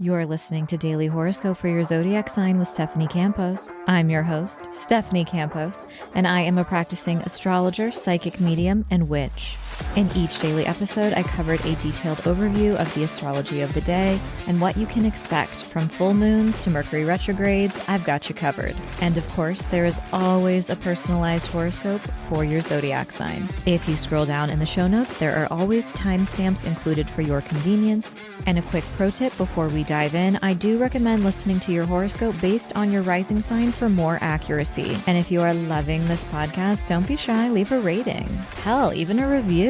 You're listening to Daily Horoscope for your zodiac sign with Stephanie Campos. I'm your host, Stephanie Campos, and I am a practicing astrologer, psychic medium, and witch. In each daily episode, I covered a detailed overview of the astrology of the day and what you can expect from full moons to Mercury retrogrades. I've got you covered. And of course, there is always a personalized horoscope for your zodiac sign. If you scroll down in the show notes, there are always timestamps included for your convenience. And a quick pro tip before we dive in, I do recommend listening to your horoscope based on your rising sign for more accuracy. And if you are loving this podcast, don't be shy, leave a rating. Hell, even a review.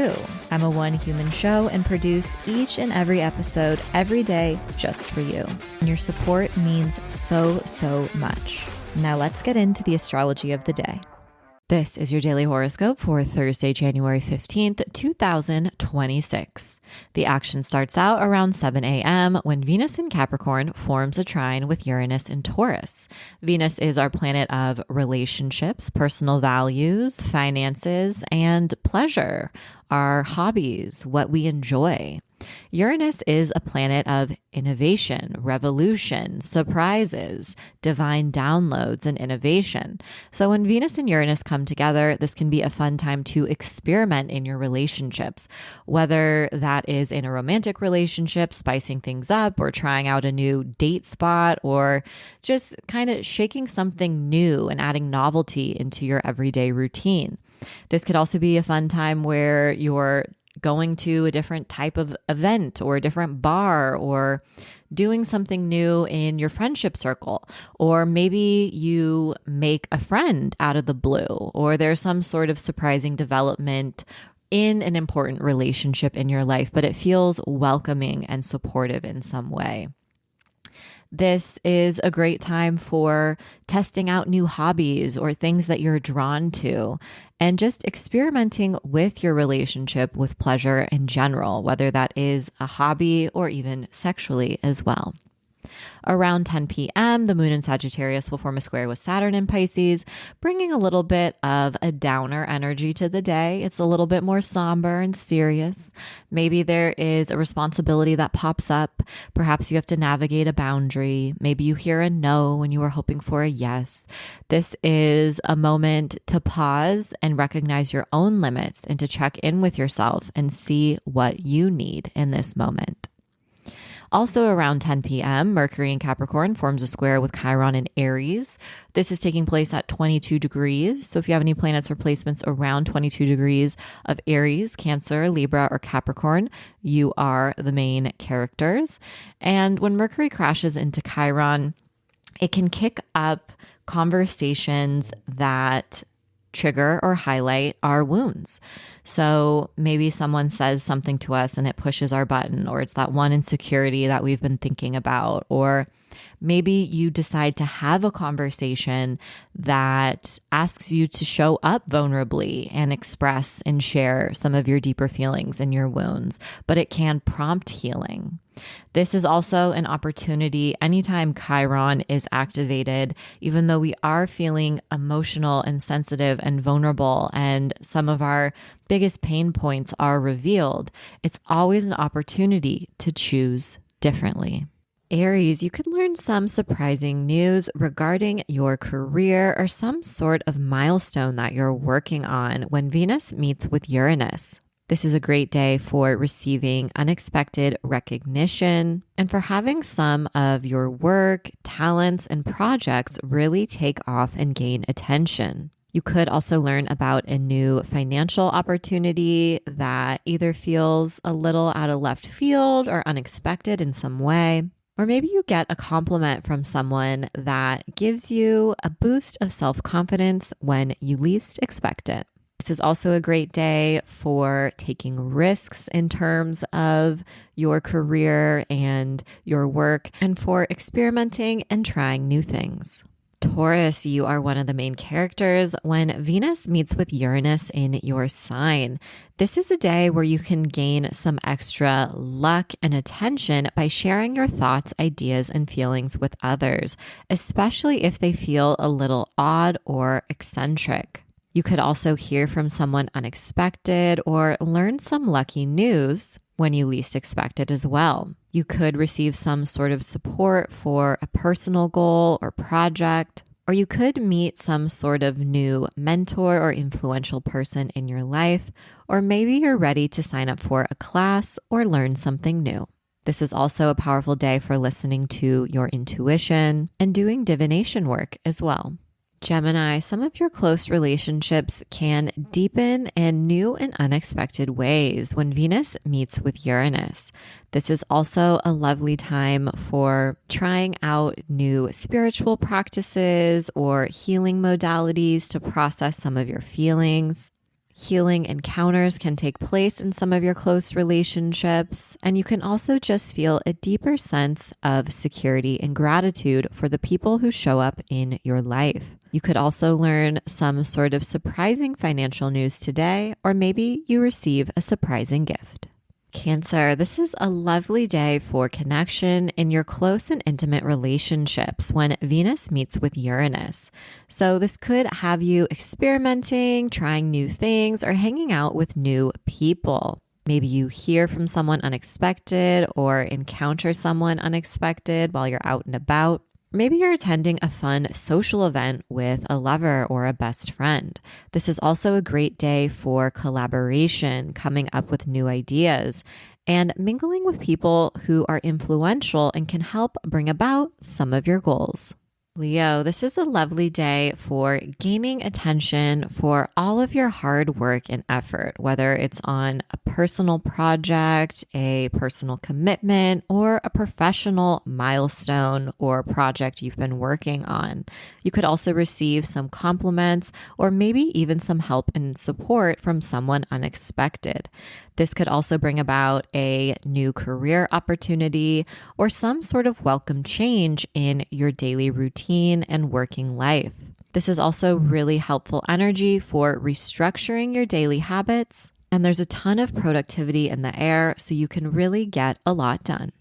I'm a one human show and produce each and every episode every day just for you. And your support means so much. Now let's get into the astrology of the day. This is your daily horoscope for Thursday, January 15th, 2026. The action starts out around 7 a.m. when Venus in Capricorn forms a trine with Uranus in Taurus. Venus is our planet of relationships, personal values, finances, and pleasure, our hobbies, what we enjoy. Uranus is a planet of innovation, revolution, surprises, divine downloads, and innovation. So when Venus and Uranus come together, this can be a fun time to experiment in your relationships, whether that is in a romantic relationship, spicing things up, or trying out a new date spot, or just kind of shaking something new and adding novelty into your everyday routine. This could also be a fun time where you're going to a different type of event or a different bar, or doing something new in your friendship circle, or maybe you make a friend out of the blue, or there's some sort of surprising development in an important relationship in your life, but it feels welcoming and supportive in some way. This is a great time for testing out new hobbies or things that you're drawn to, and just experimenting with your relationship with pleasure in general, whether that is a hobby or even sexually as well. Around 10 p.m., the moon in Sagittarius will form a square with Saturn in Pisces, bringing a little bit of a downer energy to the day. It's a little bit more somber and serious. Maybe there is a responsibility that pops up. Perhaps you have to navigate a boundary. Maybe you hear a no when you were hoping for a yes. This is a moment to pause and recognize your own limits and to check in with yourself and see what you need in this moment. Also around 10 p.m., Mercury in Capricorn forms a square with Chiron in Aries. This is taking place at 22 degrees. So if you have any planets or placements around 22 degrees of Aries, Cancer, Libra, or Capricorn, you are the main characters. And when Mercury crashes into Chiron, it can kick up conversations that trigger or highlight our wounds. So maybe someone says something to us and it pushes our button, or it's that one insecurity that we've been thinking about, or maybe you decide to have a conversation that asks you to show up vulnerably and express and share some of your deeper feelings and your wounds, but it can prompt healing. This is also an opportunity anytime Chiron is activated, even though we are feeling emotional and sensitive and vulnerable, and some of our biggest pain points are revealed, it's always an opportunity to choose differently. Aries, you could learn some surprising news regarding your career or some sort of milestone that you're working on when Venus meets with Uranus. This is a great day for receiving unexpected recognition and for having some of your work, talents, and projects really take off and gain attention. You could also learn about a new financial opportunity that either feels a little out of left field or unexpected in some way. Or maybe you get a compliment from someone that gives you a boost of self-confidence when you least expect it. This is also a great day for taking risks in terms of your career and your work, and for experimenting and trying new things. Taurus, you are one of the main characters when Venus meets with Uranus in your sign. This is a day where you can gain some extra luck and attention by sharing your thoughts, ideas, and feelings with others, especially if they feel a little odd or eccentric. You could also hear from someone unexpected or learn some lucky news. when you least expect it as well. You could receive some sort of support for a personal goal or project, or you could meet some sort of new mentor or influential person in your life, or maybe you're ready to sign up for a class or learn something new. This is also a powerful day for listening to your intuition and doing divination work as well. Gemini, some of your close relationships can deepen in new and unexpected ways when Venus meets with Uranus. This is also a lovely time for trying out new spiritual practices or healing modalities to process some of your feelings. Healing encounters can take place in some of your close relationships, and you can also just feel a deeper sense of security and gratitude for the people who show up in your life. You could also learn some sort of surprising financial news today, or maybe you receive a surprising gift. Cancer, this is a lovely day for connection in your close and intimate relationships when Venus meets with Uranus. So this could have you experimenting, trying new things, or hanging out with new people. Maybe you hear from someone unexpected or encounter someone unexpected while you're out and about. Maybe you're attending a fun social event with a lover or a best friend. This is also a great day for collaboration, coming up with new ideas, and mingling with people who are influential and can help bring about some of your goals. Leo, this is a lovely day for gaining attention for all of your hard work and effort, whether it's on a personal project, a personal commitment, or a professional milestone or project you've been working on. You could also receive some compliments or maybe even some help and support from someone unexpected. This could also bring about a new career opportunity or some sort of welcome change in your daily routine and working life. This is also really helpful energy for restructuring your daily habits, and there's a ton of productivity in the air, so you can really get a lot done.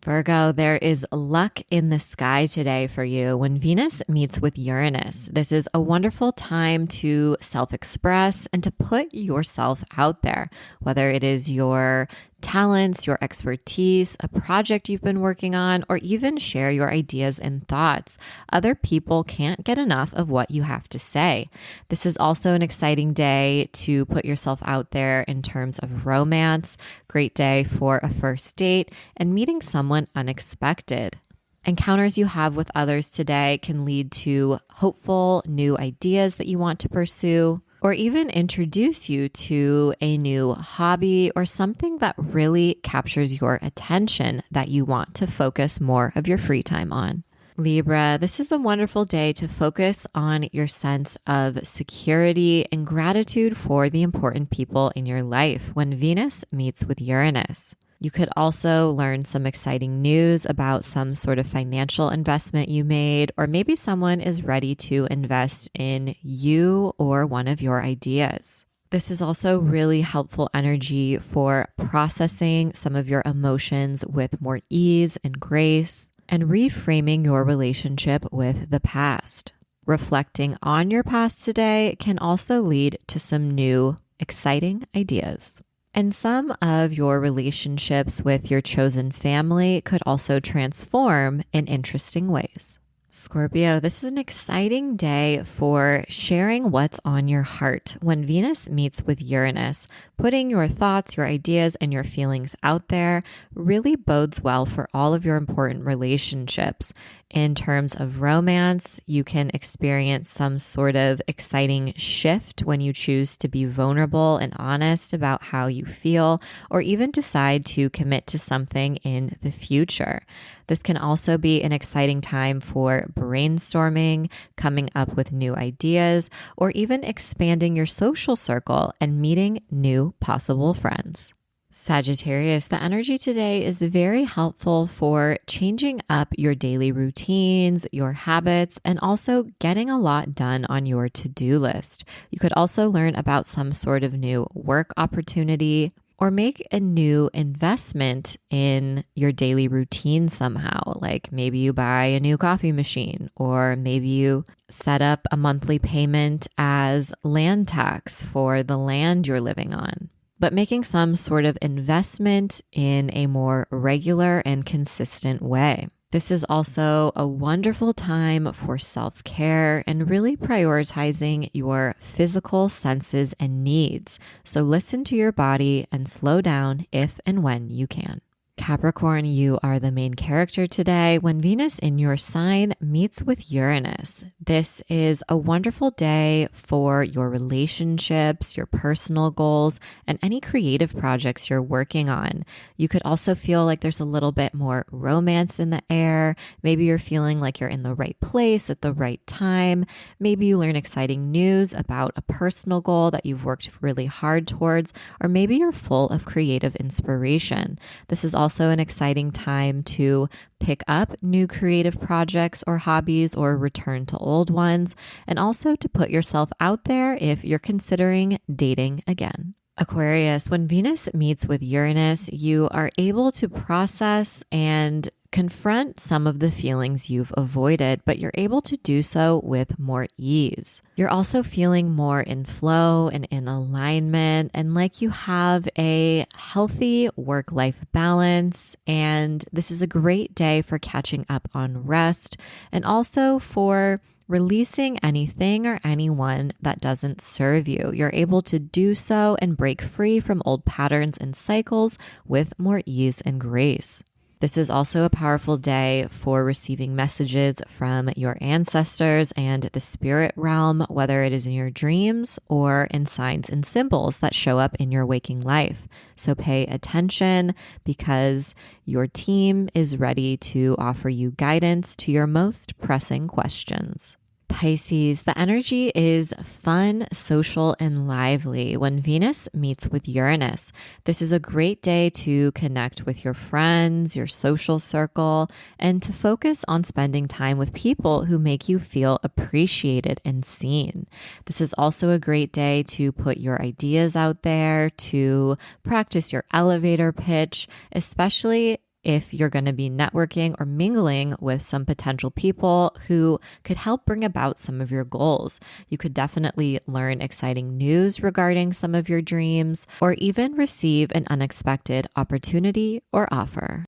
Virgo, there is luck in the sky today for you when Venus meets with Uranus. This is a wonderful time to self-express and to put yourself out there, whether it is your talents, your expertise, a project you've been working on, or even share your ideas and thoughts. Other people can't get enough of what you have to say. This is also an exciting day to put yourself out there in terms of romance. Great day for a first date and meeting someone unexpected. Encounters you have with others today can lead to hopeful new ideas that you want to pursue, or even introduce you to a new hobby or something that really captures your attention that you want to focus more of your free time on. Libra, this is a wonderful day to focus on your sense of security and gratitude for the important people in your life when Venus meets with Uranus. You could also learn some exciting news about some sort of financial investment you made, or maybe someone is ready to invest in you or one of your ideas. This is also really helpful energy for processing some of your emotions with more ease and grace, and reframing your relationship with the past. Reflecting on your past today can also lead to some new, exciting ideas. And some of your relationships with your chosen family could also transform in interesting ways. Scorpio, this is an exciting day for sharing what's on your heart when Venus meets with Uranus. Putting your thoughts, your ideas, and your feelings out there really bodes well for all of your important relationships. In terms of romance, you can experience some sort of exciting shift when you choose to be vulnerable and honest about how you feel, or even decide to commit to something in the future. This can also be an exciting time for brainstorming, coming up with new ideas, or even expanding your social circle and meeting new possible friends. Sagittarius, the energy today is very helpful for changing up your daily routines, your habits, and also getting a lot done on your to-do list. You could also learn about some sort of new work opportunity or make a new investment in your daily routine somehow. Like maybe you buy a new coffee machine, or maybe you set up a monthly payment as land tax for the land you're living on. but making some sort of investment in a more regular and consistent way. This is also a wonderful time for self-care and really prioritizing your physical senses and needs. So listen to your body and slow down if and when you can. Capricorn, you are the main character today when Venus in your sign meets with Uranus. This is a wonderful day for your relationships, your personal goals, and any creative projects you're working on. You could also feel like there's a little bit more romance in the air. Maybe you're feeling like you're in the right place at the right time. Maybe you learn exciting news about a personal goal that you've worked really hard towards, or maybe you're full of creative inspiration. This is also an exciting time to pick up new creative projects or hobbies or return to old ones, and also to put yourself out there if you're considering dating again. Aquarius, when Venus meets with Uranus, you are able to process and confront some of the feelings you've avoided, but you're able to do so with more ease. You're also feeling more in flow and in alignment, and like you have a healthy work-life balance. And this is a great day for catching up on rest and also for releasing anything or anyone that doesn't serve you. You're able to do so and break free from old patterns and cycles with more ease and grace. This is also a powerful day for receiving messages from your ancestors and the spirit realm, whether it is in your dreams or in signs and symbols that show up in your waking life. So pay attention because your team is ready to offer you guidance to your most pressing questions. Pisces, the energy is fun, social, and lively when Venus meets with Uranus. This is a great day to connect with your friends, your social circle, and to focus on spending time with people who make you feel appreciated and seen. This is also a great day to put your ideas out there, to practice your elevator pitch, especially if you're going to be networking or mingling with some potential people who could help bring about some of your goals. You could definitely learn exciting news regarding some of your dreams, or even receive an unexpected opportunity or offer.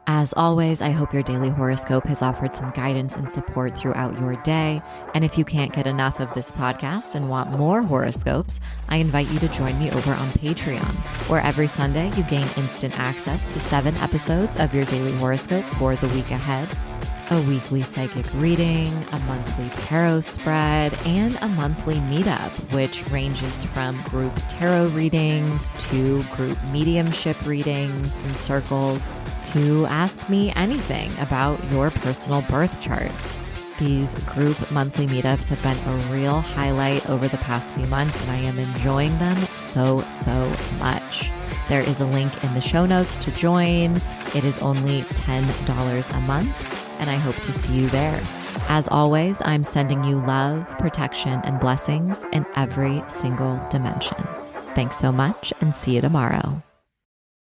As always, I hope your daily horoscope has offered some guidance and support throughout your day. And if you can't get enough of this podcast and want more horoscopes, I invite you to join me over on Patreon, where every Sunday you gain instant access to 7 episodes of your daily horoscope for the week ahead, a weekly psychic reading, a monthly tarot spread, and a monthly meetup, which ranges from group tarot readings to group mediumship readings and circles to ask me anything about your personal birth chart. These group monthly meetups have been a real highlight over the past few months, and I am enjoying them so much. There is a link in the show notes to join. It is only $10 a month, and I hope to see you there. As always, I'm sending you love, protection, and blessings in every single dimension. Thanks so much, and see you tomorrow.